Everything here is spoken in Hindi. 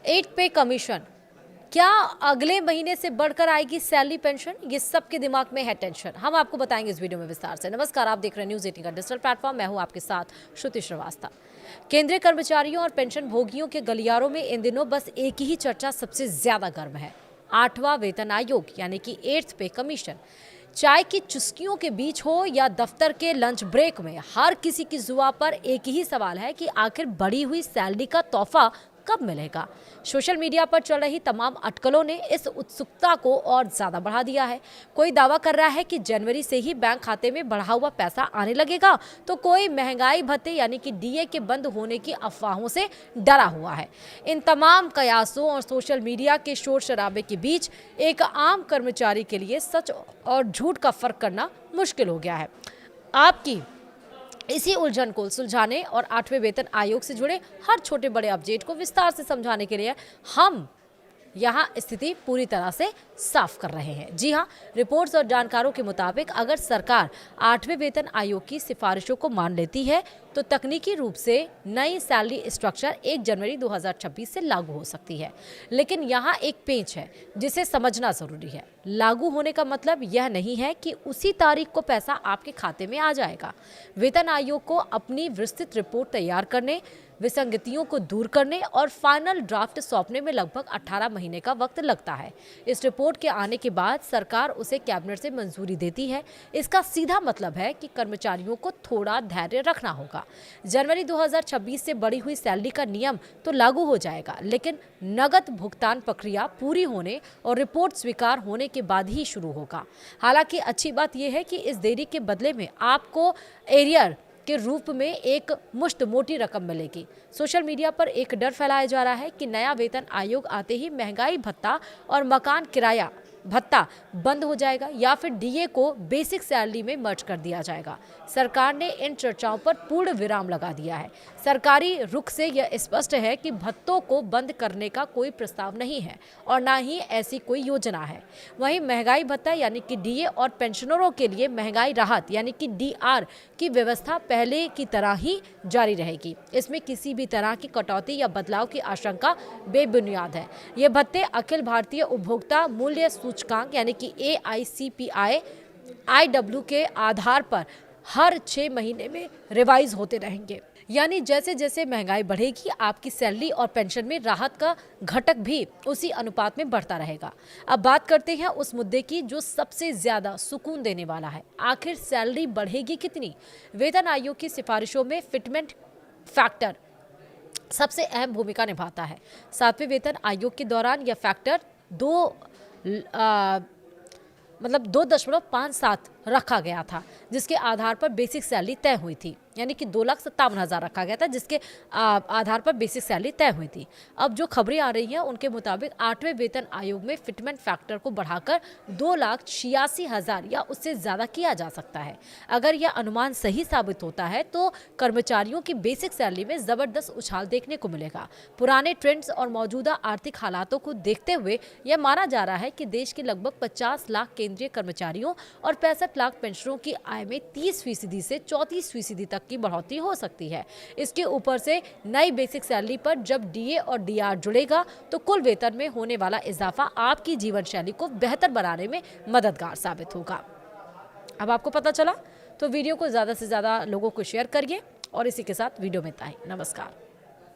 एट पे कमीशन, क्या अगले महीने से बढ़कर आएगी सैलरी पेंशन? ये सबके दिमाग में है टेंशन। हम आपको बताएंगे इस वीडियो में विस्तार से। नमस्कार, आप देख रहे हैं न्यूज 18 का डिजिटल प्लेटफॉर्म। मैं हूं आपके साथ श्रुति श्रीवास्तव। केंद्रीय कर्मचारियों और पेंशन भोगियों के गलियारों में इन दिनों बस एक ही चर्चा सबसे ज्यादा गर्म है, 8वां वेतन आयोग यानी कि 8th पे कमीशन। चाय की चुस्कियों के बीच हो या दफ्तर के लंच ब्रेक में, हर किसी की जुबान पर एक ही सवाल है कि आखिर बढ़ी हुई सैलरी का तोहफा कब मिलेगा। सोशल मीडिया पर चल रही तमाम अटकलों ने इस उत्सुकता को और ज्यादा बढ़ा दिया है। कोई दावा कर रहा है कि जनवरी से ही बैंक खाते में बढ़ा हुआ पैसा आने लगेगा, तो कोई महंगाई भत्ते यानी कि डीए के बंद होने की अफवाहों से डरा हुआ है। इन तमाम कयासों और सोशल मीडिया के शोर शराबे के बीच एक आम कर्मचारी के लिए सच और झूठ का फर्क करना मुश्किल हो गया है। आपकी इसी उलझन को सुलझाने और 8वें वेतन आयोग से जुड़े हर छोटे बड़े अपडेट को विस्तार से समझाने के लिए हम यहाँ स्थिति पूरी तरह से साफ कर रहे हैं। जी हाँ, रिपोर्ट्स और जानकारों के मुताबिक अगर सरकार 8वें वेतन आयोग की सिफारिशों को मान लेती है तो तकनीकी रूप से नई सैलरी स्ट्रक्चर 1 जनवरी 2026 से लागू हो सकती है। लेकिन यहाँ एक पेंच है जिसे समझना जरूरी है। लागू होने का मतलब यह नहीं है कि उसी तारीख को पैसा आपके खाते में आ जाएगा। वेतन आयोग को अपनी विस्तृत रिपोर्ट तैयार करने, विसंगतियों को दूर करने और फाइनल ड्राफ्ट सौंपने में लगभग 18 महीने का वक्त लगता है। इस रिपोर्ट के आने के बाद सरकार उसे कैबिनेट से मंजूरी देती है। इसका सीधा मतलब है कि कर्मचारियों को थोड़ा धैर्य रखना होगा। जनवरी 2026 से बढ़ी हुई सैलरी का नियम तो लागू हो जाएगा, लेकिन नगद भुगतान प्रक्रिया पूरी होने और रिपोर्ट स्वीकार होने के बाद ही शुरू होगा। हालांकि अच्छी बात यह है कि इस देरी के बदले में आपको एरियर के रूप में एक मुश्त मोटी रकम मिलेगी। सोशल मीडिया पर एक डर फैलाया जा रहा है कि नया वेतन आयोग आते ही महंगाई भत्ता और मकान किराया भत्ता बंद हो जाएगा या फिर डीए को बेसिक सैलरी में मर्ज कर दिया जाएगा। सरकार ने इन चर्चाओं पर पूर्ण विराम लगा दिया है। सरकारी रुख से यह स्पष्ट है कि भत्तों को बंद करने का कोई प्रस्ताव नहीं है और ना ही ऐसी कोई योजना है। वहीं महंगाई भत्ता यानी कि डीए और पेंशनरों के लिए महंगाई राहत यानी कि डीआर की व्यवस्था पहले की तरह ही जारी रहेगी। इसमें किसी भी तरह की कटौती या बदलाव की आशंका बेबुनियाद है। ये भत्ते अखिल भारतीय उपभोक्ता मूल्य सूचकांक यानी कि AICPI IW के आधार पर हर 6 महीने में रिवाइज होते रहेंगे। यानी जैसे जैसे महंगाई बढ़ेगी, आपकी सैलरी और पेंशन में राहत का घटक भी उसी अनुपात में बढ़ता रहेगा। अब बात करते हैं उस मुद्दे की जो सबसे ज्यादा सुकून देने वाला है। आखिर सैलरी बढ़ेगी कितनी? वेतन आयोग की सिफारिशों में फिटमेंट फैक्टर सबसे अहम भूमिका निभाता है। 7वें वेतन आयोग के दौरान यह फैक्टर 2.57 रखा गया था, जिसके आधार पर बेसिक सैलरी तय हुई थी। यानी कि 2,57,000 रखा गया था, जिसके आधार पर बेसिक सैलरी तय हुई थी। अब जो खबरें आ रही हैं उनके मुताबिक 8वें वेतन आयोग में फिटमेंट फैक्टर को बढ़ाकर 2,86,000 या उससे ज्यादा किया जा सकता है। अगर यह अनुमान सही साबित होता है तो कर्मचारियों की बेसिक सैलरी में जबरदस्त उछाल देखने को मिलेगा। पुराने ट्रेंड्स और मौजूदा आर्थिक हालातों को देखते हुए यह माना जा रहा है कि देश के लगभग 50 लाख केंद्रीय कर्मचारियों और 65 लाख पेंशनरों की आय में 30% से 34% तक की बढ़ोतरी हो सकती है। इसके ऊपर से नई बेसिक सैलरी पर जब डीए और डीआर जुड़ेगा तो कुल वेतन में होने वाला इजाफा आपकी जीवन शैली को बेहतर बनाने में मददगार साबित होगा। अब आपको पता चला तो वीडियो को ज्यादा से ज्यादा लोगों को शेयर करिए और इसी के साथ वीडियो में इतना ही। नमस्कार।